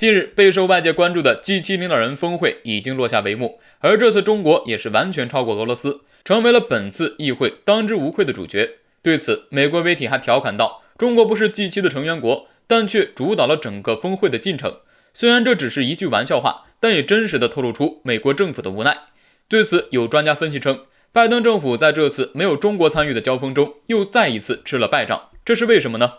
近日，备受外界关注的 G7 领导人峰会已经落下帷幕，而这次中国也是完全超过俄罗斯，成为了本次议会当之无愧的主角。对此，美国媒体还调侃道，中国不是 G7 的成员国，但却主导了整个峰会的进程。虽然这只是一句玩笑话，但也真实地透露出美国政府的无奈。对此，有专家分析称，拜登政府在这次没有中国参与的交锋中，又再一次吃了败仗，这是为什么呢？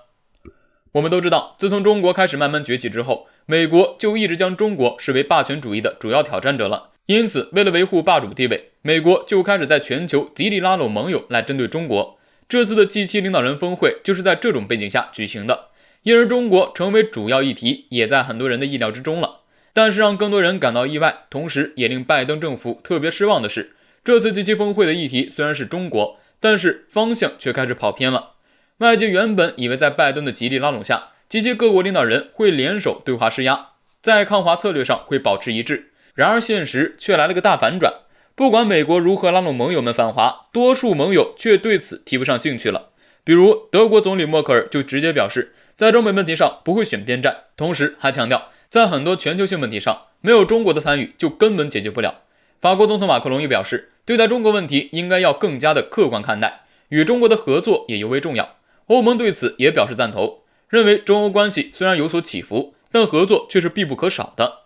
我们都知道，自从中国开始慢慢崛起之后，美国就一直将中国视为霸权主义的主要挑战者了。因此，为了维护霸主地位，美国就开始在全球极力拉拢盟友来针对中国。这次的 G7 领导人峰会就是在这种背景下举行的，因而中国成为主要议题，也在很多人的意料之中了。但是让更多人感到意外，同时也令拜登政府特别失望的是，这次 G7 峰会的议题虽然是中国，但是方向却开始跑偏了。外界原本以为在拜登的极力拉拢下，G7 各国领导人会联手对华施压，在抗华策略上会保持一致。然而现实却来了个大反转，不管美国如何拉拢盟友们反华，多数盟友却对此提不上兴趣了。比如德国总理默克尔就直接表示，在中美问题上不会选边站，同时还强调，在很多全球性问题上，没有中国的参与就根本解决不了。法国总统马克龙也表示，对待中国问题应该要更加的客观看待，与中国的合作也尤为重要。欧盟对此也表示赞同，认为中欧关系虽然有所起伏，但合作却是必不可少的。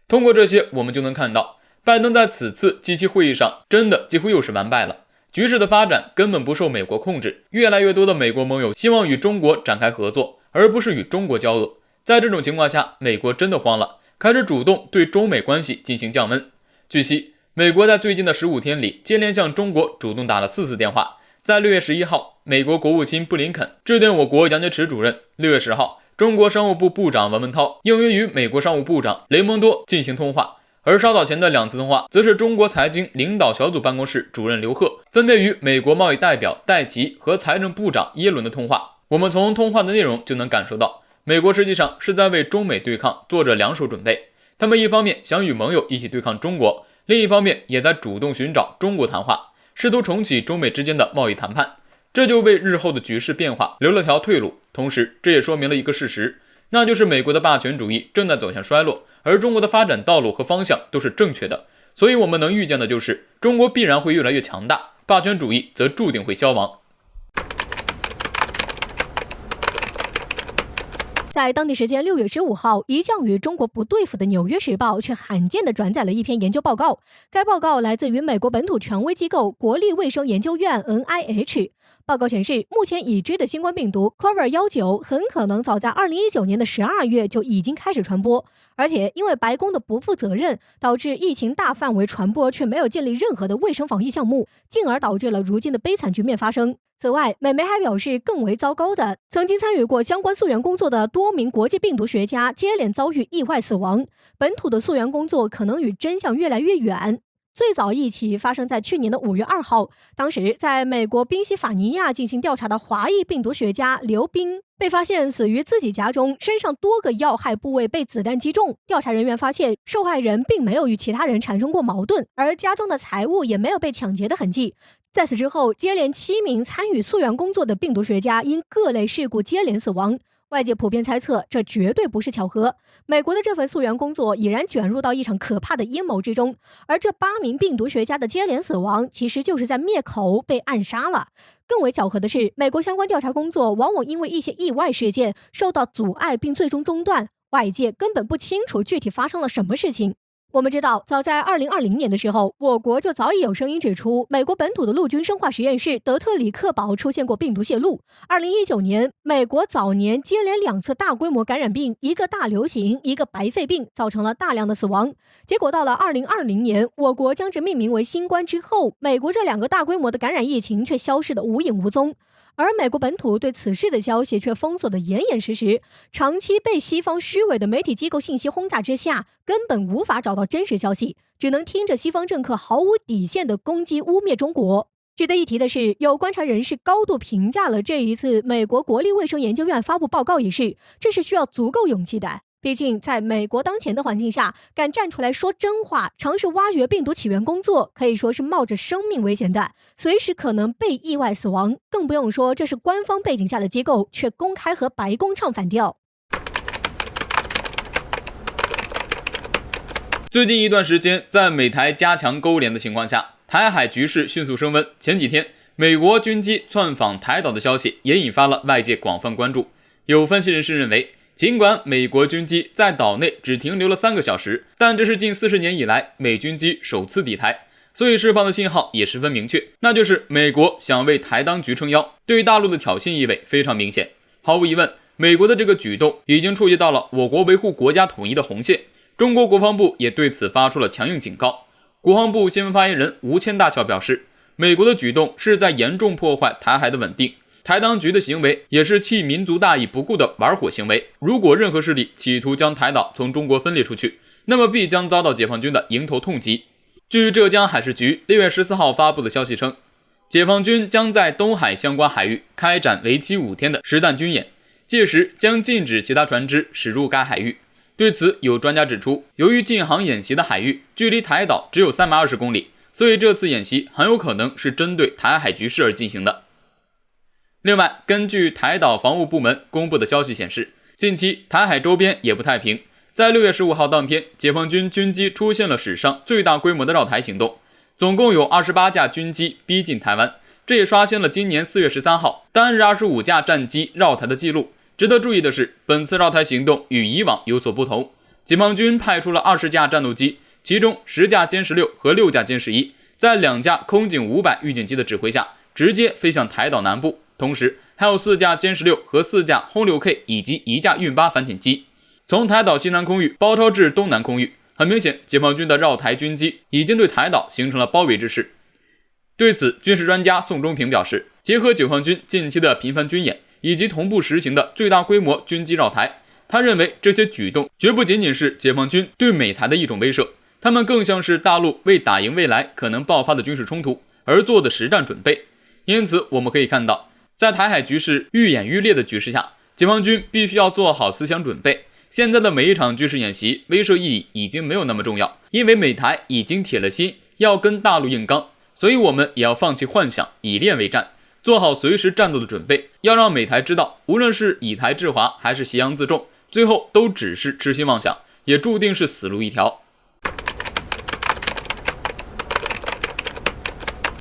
通过这些，我们就能看到，拜登在此次 G7 会议上真的几乎又是完败了。局势的发展根本不受美国控制，越来越多的美国盟友希望与中国展开合作，而不是与中国交恶。在这种情况下，美国真的慌了，开始主动对中美关系进行降温。据悉，美国在最近的15天里接连向中国主动打了4次电话。在6月11号，美国国务卿布林肯致电我国杨洁篪主任。6月10号，中国商务部部长王文涛应约与美国商务部长雷蒙多进行通话。而稍早前的2次通话，则是中国财经领导小组办公室主任刘鹤分别与美国贸易代表戴奇和财政部长耶伦的通话。我们从通话的内容就能感受到，美国实际上是在为中美对抗做着两手准备。他们一方面想与盟友一起对抗中国，另一方面也在主动寻找中国谈话，试图重启中美之间的贸易谈判，这就为日后的局势变化留了条退路。同时，这也说明了一个事实，那就是美国的霸权主义正在走向衰落，而中国的发展道路和方向都是正确的。所以我们能预见的就是，中国必然会越来越强大，霸权主义则注定会消亡。在当地时间6月15号，一向与中国不对付的《纽约时报》却罕见地转载了一篇研究报告。该报告来自于美国本土权威机构国立卫生研究院 NIH。报告显示，目前已知的新冠病毒 COVID-19 很可能早在2019年的12月就已经开始传播，而且因为白宫的不负责任，导致疫情大范围传播，却没有建立任何的卫生防疫项目，进而导致了如今的悲惨局面发生。此外，美媒还表示，更为糟糕的，曾经参与过相关溯源工作的多名国际病毒学家接连遭遇意外死亡，本土的溯源工作可能与真相越来越远。最早一起发生在去年的5月2号，当时在美国宾夕法尼亚进行调查的华裔病毒学家刘斌被发现死于自己家中，身上多个要害部位被子弹击中。调查人员发现，受害人并没有与其他人产生过矛盾，而家中的财物也没有被抢劫的痕迹。在此之后，接连7名参与溯源工作的病毒学家因各类事故接连死亡。外界普遍猜测，这绝对不是巧合。美国的这份溯源工作已然卷入到一场可怕的阴谋之中，而这8名病毒学家的接连死亡，其实就是在灭口被暗杀了。更为巧合的是，美国相关调查工作往往因为一些意外事件受到阻碍并最终中断，外界根本不清楚具体发生了什么事情。我们知道，早在2020年的时候，我国就早已有声音指出，美国本土的陆军生化实验室德特里克堡出现过病毒泄露。2019年，美国早年接连2次大规模感染病，一个大流行，一个白肺病，造成了大量的死亡。结果到了2020年，我国将之命名为新冠之后，美国这2个大规模的感染疫情却消失得无影无踪。而美国本土对此事的消息却封锁得严严实实，长期被西方虚伪的媒体机构信息轰炸之下，根本无法找到真实消息，只能听着西方政客毫无底线的攻击污蔑中国。值得一提的是，有观察人士高度评价了这一次美国国立卫生研究院发布报告一事，这是需要足够勇气的。毕竟在美国当前的环境下，敢站出来说真话，尝试挖掘病毒起源工作，可以说是冒着生命危险的，随时可能被意外死亡。更不用说这是官方背景下的机构，却公开和白宫唱反调。最近一段时间，在美台加强勾连的情况下，台海局势迅速升温。前几天，美国军机窜访台岛的消息也引发了外界广泛关注。有分析人士认为，尽管美国军机在岛内只停留了3个小时，但这是近40年以来美军机首次抵台，所以释放的信号也十分明确，那就是美国想为台当局撑腰，对大陆的挑衅意味非常明显。毫无疑问，美国的这个举动已经触及到了我国维护国家统一的红线。中国国防部也对此发出了强硬警告。国防部新闻发言人吴谦大校表示，美国的举动是在严重破坏台海的稳定，台当局的行为也是弃民族大义不顾的玩火行为。如果任何势力企图将台岛从中国分裂出去，那么必将遭到解放军的迎头痛击。据浙江海事局6月14号发布的消息称，解放军将在东海相关海域开展为期5天的实弹军演，届时将禁止其他船只驶入该海域。对此，有专家指出，由于禁航演习的海域距离台岛只有320公里，所以这次演习很有可能是针对台海局势而进行的。另外，根据台岛防务部门公布的消息显示，近期台海周边也不太平。在6月15号当天，解放军军机出现了史上最大规模的绕台行动，总共有28架军机逼近台湾，这也刷新了今年4月13号单日25架战机绕台的记录。值得注意的是，本次绕台行动与以往有所不同，解放军派出了20架战斗机，其中10架歼16和6架歼11，在2架空警500预警机的指挥下，直接飞向台岛南部，同时还有4架歼16和4架轰6K 以及1架运8反潜机，从台岛西南空域包抄至东南空域。很明显，解放军的绕台军机已经对台岛形成了包围之势。对此，军事专家宋忠平表示，结合解放军近期的频繁军演以及同步实行的最大规模军机绕台，他认为这些举动绝不仅仅是解放军对美台的一种威慑，他们更像是大陆为打赢未来可能爆发的军事冲突而做的实战准备。因此，我们可以看到，在台海局势愈演愈烈的局势下，解放军必须要做好思想准备。现在的每一场军事演习，威慑意义已经没有那么重要，因为美台已经铁了心要跟大陆硬刚，所以我们也要放弃幻想，以练为战，做好随时战斗的准备，要让美台知道，无论是以台制华还是挟洋自重，最后都只是痴心妄想，也注定是死路一条。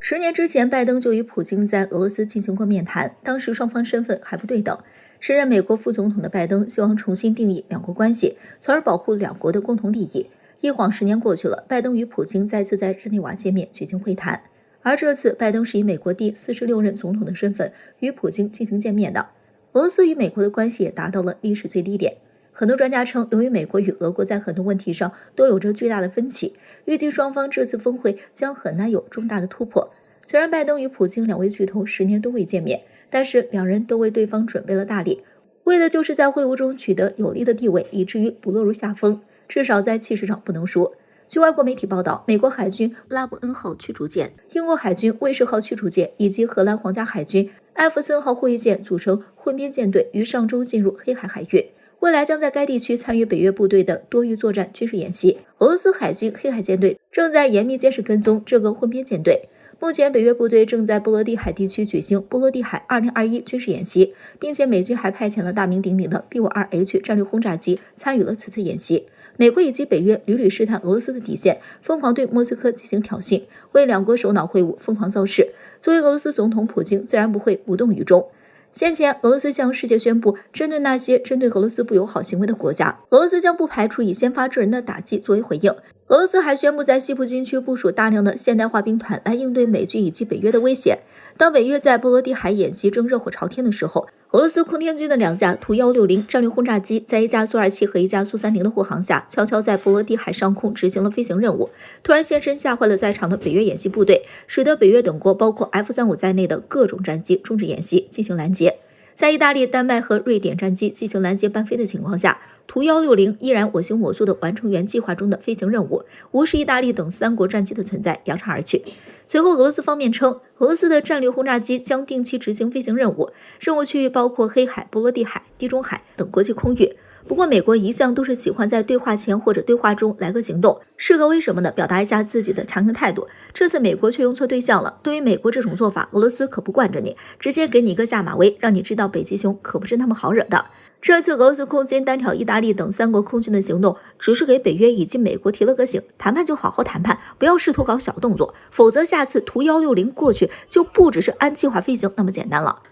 10年之前，拜登就与普京在俄罗斯进行过面谈，当时双方身份还不对等。时任美国副总统的拜登希望重新定义两国关系，从而保护两国的共同利益。一晃10年过去了，拜登与普京再次在日内瓦见面举行会谈，而这次拜登是以美国第46任总统的身份与普京进行见面的。俄罗斯与美国的关系也达到了历史最低点。很多专家称，由于美国与俄国在很多问题上都有着巨大的分歧，预计双方这次峰会将很难有重大的突破。虽然拜登与普京两位巨头10年都未见面，但是两人都为对方准备了大礼，为的就是在会晤中取得有利的地位，以至于不落入下风，至少在气势上不能输。据外国媒体报道，美国海军拉布恩号驱逐舰、英国海军威士号驱逐舰以及荷兰皇家海军艾弗森号护卫舰组成混编舰队于上周进入黑海海域，未来将在该地区参与北约部队的多域作战军事演习。俄罗斯海军黑海舰队正在严密监视跟踪这个混编舰队。目前北约部队正在波罗的海地区举行波罗的海2021军事演习，并且美军还派遣了大名鼎鼎的 B-52H 战略轰炸机参与了此次演习。美国以及北约屡屡试探俄罗斯的底线，疯狂对莫斯科进行挑衅，为两国首脑会晤疯狂造势。作为俄罗斯总统，普京自然不会无动于衷。先前，俄罗斯向世界宣布，针对那些针对俄罗斯不友好行为的国家，俄罗斯将不排除以先发制人的打击作为回应。俄罗斯还宣布在西部军区部署大量的现代化兵团来应对美军以及北约的威胁。当北约在波罗的海演习正热火朝天的时候，俄罗斯空天军的2架图160战略轰炸机在1架苏27和1架苏30的护航下，悄悄在波罗的海上空执行了飞行任务，突然现身吓坏了在场的北约演习部队，使得北约等国包括 F-35在内的各种战机终止演习进行拦截。在意大利、丹麦和瑞典战机进行拦截班飞的情况下，图160依然我行我素地完成原计划中的飞行任务，无视意大利等3国战机的存在，扬长而去。随后，俄罗斯方面称，俄罗斯的战略轰炸机将定期执行飞行任务，任务区域包括黑海、波罗的海、地中海等国际空域。不过，美国一向都是喜欢在对话前或者对话中来个行动，是个为什么呢？表达一下自己的强硬态度。这次美国却用错对象了。对于美国这种做法，俄罗斯可不惯着你，直接给你一个下马威，让你知道北极熊可不是那么好惹的。这次俄罗斯空军单挑意大利等3国空军的行动，只是给北约以及美国提了个醒：谈判就好好谈判，不要试图搞小动作，否则下次图160过去就不只是按计划飞行那么简单了。